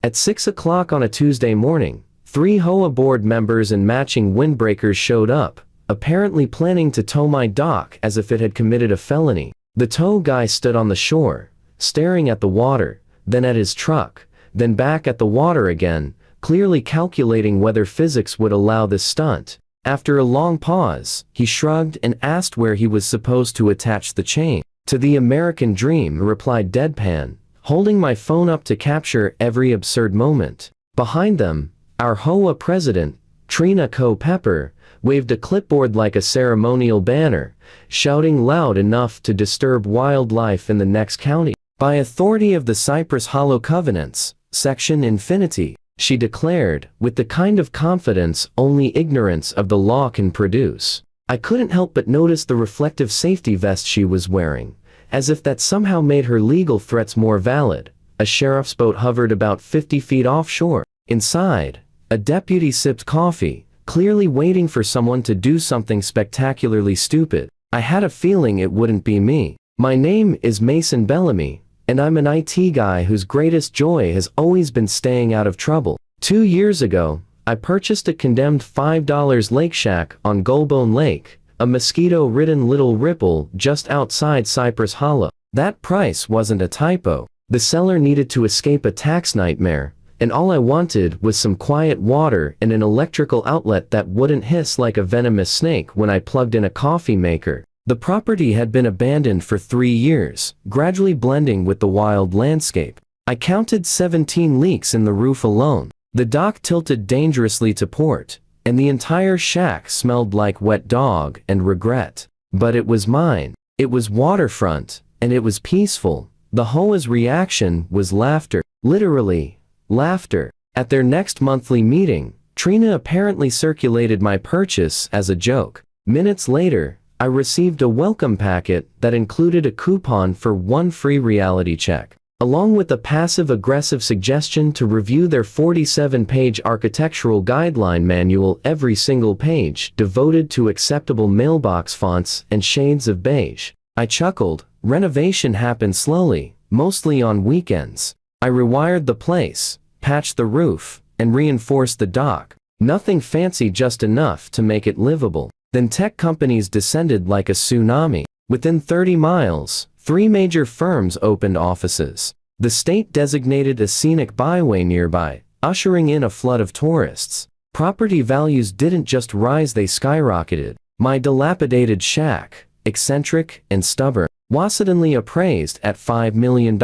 At 6 o'clock on a Tuesday morning, 3 HOA board members and matching windbreakers showed up, apparently planning to tow my dock as if it had committed a felony. The tow guy stood on the shore, staring at the water, then at his truck, then back at the water again, clearly calculating whether physics would allow this stunt. After a long pause, he shrugged and asked where he was supposed to attach the chain. "To the American dream," replied deadpan, holding my phone up to capture every absurd moment. Behind them, our HOA president, Trina Pepper, waved a clipboard like a ceremonial banner, shouting loud enough to disturb wildlife in the next county. "By authority of the Cypress Hollow Covenants, Section Infinity," she declared, with the kind of confidence only ignorance of the law can produce. I couldn't help but notice the reflective safety vest she was wearing, as if that somehow made her legal threats more valid. A sheriff's boat hovered about 50 feet offshore. Inside, a deputy sipped coffee, clearly waiting for someone to do something spectacularly stupid. I had a feeling it wouldn't be me. "My name is Mason Bellamy, and I'm an IT guy whose greatest joy has always been staying out of trouble. 2 years ago, I purchased a condemned $5 lake shack on Gullbone Lake, a mosquito-ridden little ripple just outside Cypress Hollow. That price wasn't a typo. The seller needed to escape a tax nightmare, and all I wanted was some quiet water and an electrical outlet that wouldn't hiss like a venomous snake when I plugged in a coffee maker." The property had been abandoned for 3 years, gradually blending with the wild landscape. I counted 17 leaks in the roof alone. The dock tilted dangerously to port, and the entire shack smelled like wet dog and regret. But it was mine. It was waterfront, and it was peaceful. The HOA's reaction was laughter. Literally, laughter. At their next monthly meeting, Trina apparently circulated my purchase as a joke. Minutes later, I received a welcome packet that included a coupon for 1 free reality check, along with a passive-aggressive suggestion to review their 47-page architectural guideline manual, every single page devoted to acceptable mailbox fonts and shades of beige. I chuckled. Renovation happened slowly, mostly on weekends. I rewired the place, patched the roof, and reinforced the dock. Nothing fancy, just enough to make it livable. Then tech companies descended like a tsunami. Within 30 miles, 3 major firms opened offices. The state designated a scenic byway nearby, ushering in a flood of tourists. Property values didn't just rise, they skyrocketed. My dilapidated shack, eccentric and stubborn, was suddenly appraised at $5 million.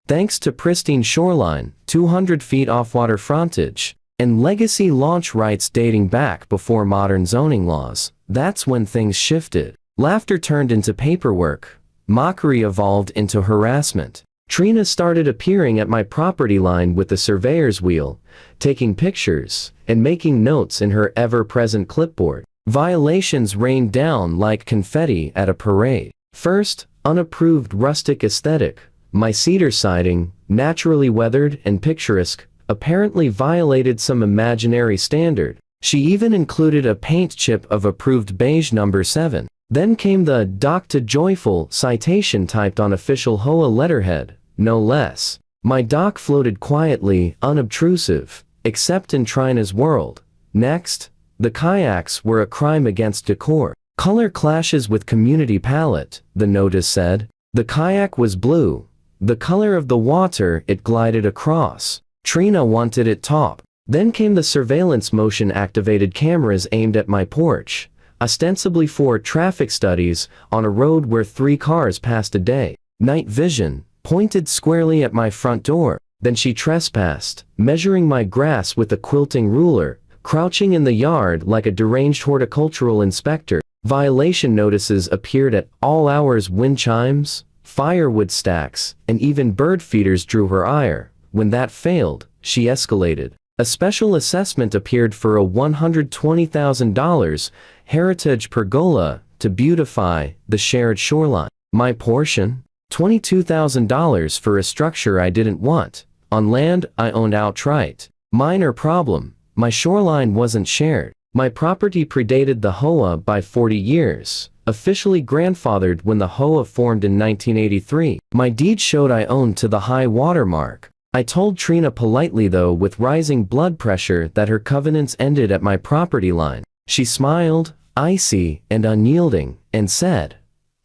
Thanks to pristine shoreline, 200 feet off-water frontage, and legacy launch rights dating back before modern zoning laws. That's when things shifted. Laughter turned into paperwork. Mockery evolved into harassment. Trina started appearing at my property line with the surveyor's wheel, taking pictures, and making notes in her ever-present clipboard. Violations rained down like confetti at a parade. First, unapproved rustic aesthetic. My cedar siding, naturally weathered and picturesque, apparently violated some imaginary standard. She even included a paint chip of approved beige number 7. Then came the "Dock to Joyful" citation typed on official HOA letterhead, no less. My dock floated quietly, unobtrusive, except in Trina's world. Next, the kayaks were a crime against decor. Color clashes with community palette, the notice said. The kayak was blue, the color of the water it glided across. Trina wanted it top. Then came the surveillance motion-activated cameras aimed at my porch, ostensibly for traffic studies on a road where 3 cars passed a day. Night vision, pointed squarely at my front door. Then she trespassed, measuring my grass with a quilting ruler, crouching in the yard like a deranged horticultural inspector. Violation notices appeared at all hours. Wind chimes, firewood stacks, and even bird feeders drew her ire. When that failed, she escalated. A special assessment appeared for a $120,000 heritage pergola to beautify the shared shoreline. My portion? $22,000 for a structure I didn't want, on land I owned outright. Minor problem, my shoreline wasn't shared. My property predated the HOA by 40 years, officially grandfathered when the HOA formed in 1983. My deed showed I owned to the high water mark. I told Trina politely though with rising blood pressure that her covenants ended at my property line. She smiled, icy and unyielding, and said,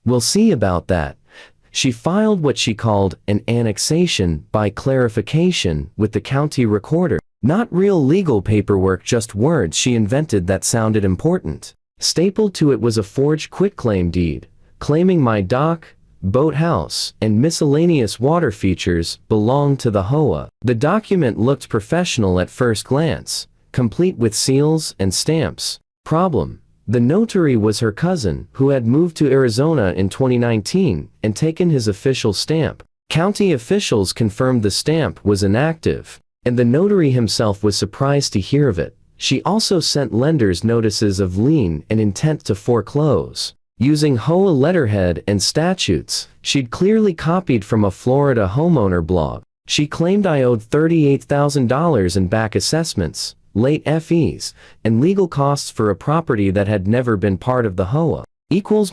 "We'll see about that." She filed what she called an annexation by clarification with the county recorder. Not real legal paperwork, just words she invented that sounded important. Stapled to it was a forged quitclaim deed, claiming my dock, boathouse, and miscellaneous water features belonged to the HOA. The document looked professional at first glance, complete with seals and stamps. Problem: the notary was her cousin, who had moved to Arizona in 2019 and taken his official stamp. County officials confirmed the stamp was inactive, and the notary himself was surprised to hear of it. She also sent lenders notices of lien and intent to foreclose. Using HOA letterhead and statutes she'd clearly copied from a Florida homeowner blog. She claimed I owed $38,000 in back assessments, late fees, and legal costs for a property that had never been part of the HOA.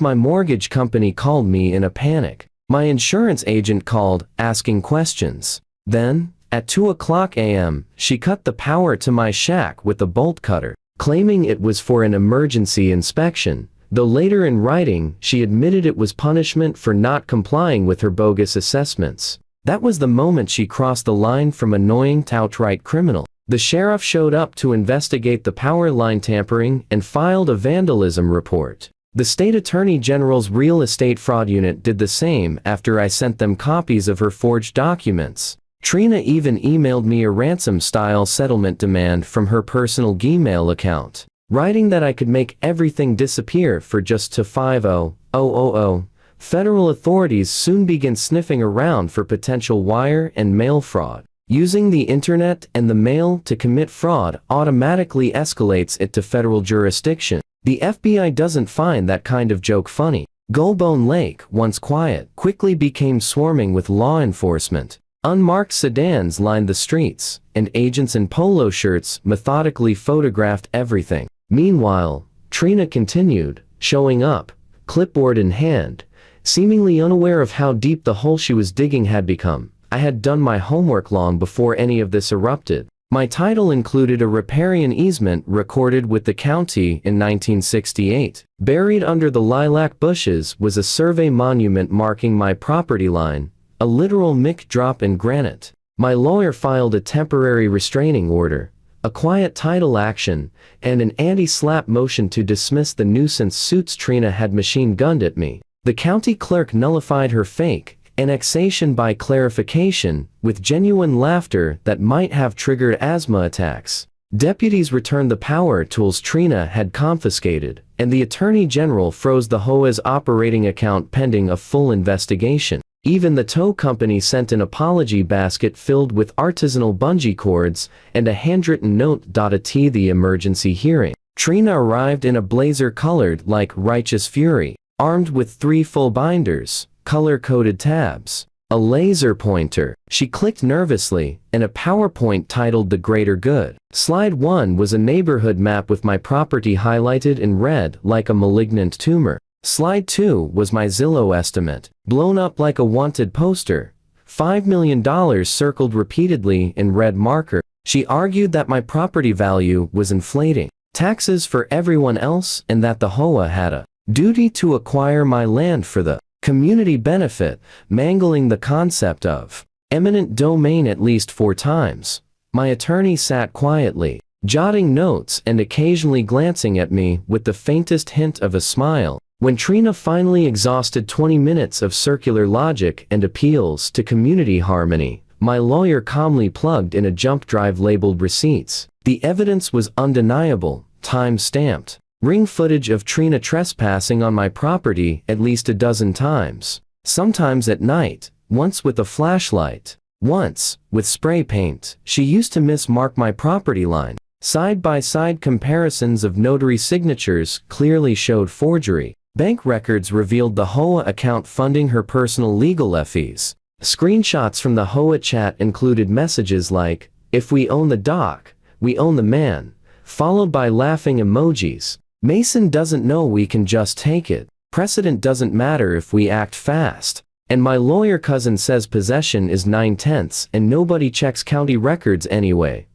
My mortgage company called me in a panic. My insurance agent called, asking questions. Then, at 2:00 a.m., she cut the power to my shack with a bolt cutter, claiming it was for an emergency inspection, though later in writing she admitted it was punishment for not complying with her bogus assessments. That was the moment she crossed the line from annoying to outright criminal. The sheriff showed up to investigate the power line tampering and filed a vandalism report. The state attorney general's real estate fraud unit did the same after I sent them copies of her forged documents. Trina even emailed me a ransom-style settlement demand from her personal Gmail account, writing that I could make everything disappear for just $50,000. Federal authorities soon begin sniffing around for potential wire and mail fraud. Using the internet and the mail to commit fraud automatically escalates it to federal jurisdiction. The FBI doesn't find that kind of joke funny. Gullbone Lake, once quiet, quickly became swarming with law enforcement. Unmarked sedans lined the streets, and agents in polo shirts methodically photographed everything. Meanwhile, Trina continued, showing up, clipboard in hand, seemingly unaware of how deep the hole she was digging had become. I had done my homework long before any of this erupted. My title included a riparian easement recorded with the county in 1968. Buried under the lilac bushes was a survey monument marking my property line, a literal mic drop in granite. My lawyer filed a temporary restraining order, a quiet title action, and an anti-SLAPP motion to dismiss the nuisance suits Trina had machine-gunned at me. The county clerk nullified her fake annexation by clarification with genuine laughter that might have triggered asthma attacks. Deputies returned the power tools Trina had confiscated, and the Attorney General froze the HOA's operating account pending a full investigation. Even the tow company sent an apology basket filled with artisanal bungee cords and a handwritten note. At the emergency hearing, Trina arrived in a blazer colored like righteous fury, armed with 3 full binders, color-coded tabs, a laser pointer. She clicked nervously, and a PowerPoint titled The Greater Good. Slide 1 was a neighborhood map with my property highlighted in red like a malignant tumor. Slide 2 was my Zillow estimate, blown up like a wanted poster, $5 million circled repeatedly in red marker. She argued that my property value was inflating taxes for everyone else and that the HOA had a duty to acquire my land for the community benefit, mangling the concept of eminent domain at least 4 times. My attorney sat quietly, jotting notes and occasionally glancing at me with the faintest hint of a smile. When Trina finally exhausted 20 minutes of circular logic and appeals to community harmony, my lawyer calmly plugged in a jump drive labeled receipts. The evidence was undeniable, time-stamped. Ring footage of Trina trespassing on my property at least a dozen times. Sometimes at night, once with a flashlight, once with spray paint. She used to mismark my property line. Side-by-side comparisons of notary signatures clearly showed forgery. Bank records revealed the HOA account funding her personal legal fees. Screenshots from the HOA chat included messages like, "If we own the dock, we own the man," followed by laughing emojis. "Mason doesn't know we can just take it. Precedent doesn't matter if we act fast." And my lawyer cousin says possession is 9/10 and nobody checks county records anyway.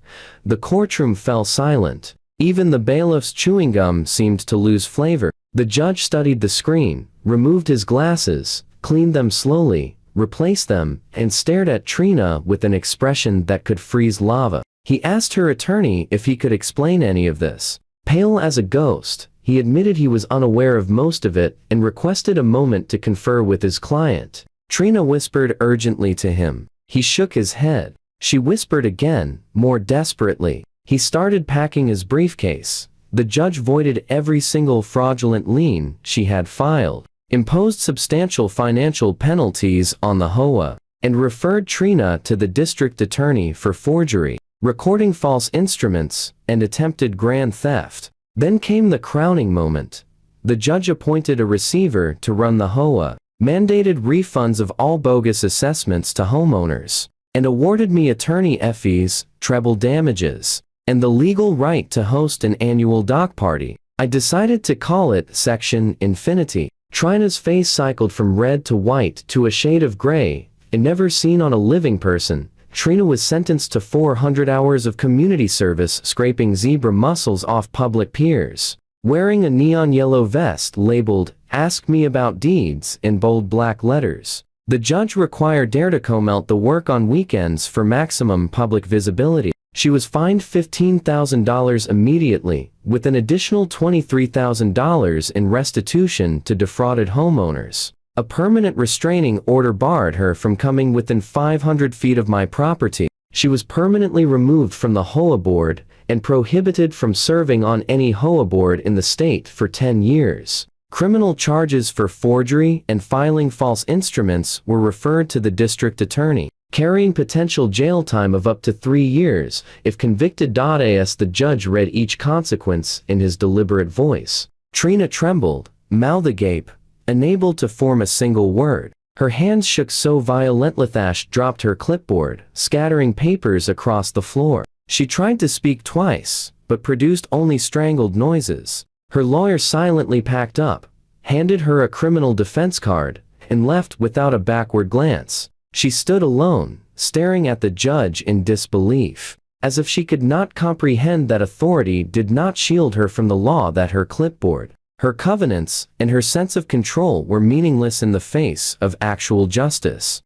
The courtroom fell silent. Even the bailiff's chewing gum seemed to lose flavor. The judge studied the screen, removed his glasses, cleaned them slowly, replaced them, and stared at Trina with an expression that could freeze lava. He asked her attorney if he could explain any of this. Pale as a ghost, he admitted he was unaware of most of it and requested a moment to confer with his client. Trina whispered urgently to him. He shook his head. She whispered again, more desperately. He started packing his briefcase. The judge voided every single fraudulent lien she had filed, imposed substantial financial penalties on the HOA, and referred Trina to the district attorney for forgery, recording false instruments, and attempted grand theft. Then came the crowning moment. The judge appointed a receiver to run the HOA, mandated refunds of all bogus assessments to homeowners, and awarded me attorney fees, treble damages, and the legal right to host an annual dock party. I decided to call it Section Infinity. Trina's face cycled from red to white to a shade of gray, and never seen on a living person. Trina was sentenced to 400 hours of community service scraping zebra mussels off public piers, wearing a neon yellow vest labeled, "Ask Me About Deeds" in bold black letters. The judge required her to co-melt the work on weekends for maximum public visibility. She was fined $15,000 immediately, with an additional $23,000 in restitution to defrauded homeowners. A permanent restraining order barred her from coming within 500 feet of my property. She was permanently removed from the HOA board and prohibited from serving on any HOA board in the state for 10 years. Criminal charges for forgery and filing false instruments were referred to the district attorney, carrying potential jail time of up to 3 years if convicted. As the judge read each consequence in his deliberate voice, Trina trembled, mouth agape, unable to form a single word. Her hands shook so violently Thash dropped her clipboard, scattering papers across the floor. She tried to speak twice, but produced only strangled noises. Her lawyer silently packed up, handed her a criminal defense card, and left without a backward glance. She stood alone, staring at the judge in disbelief, as if she could not comprehend that authority did not shield her from the law, that her clipboard, her covenants, and her sense of control were meaningless in the face of actual justice.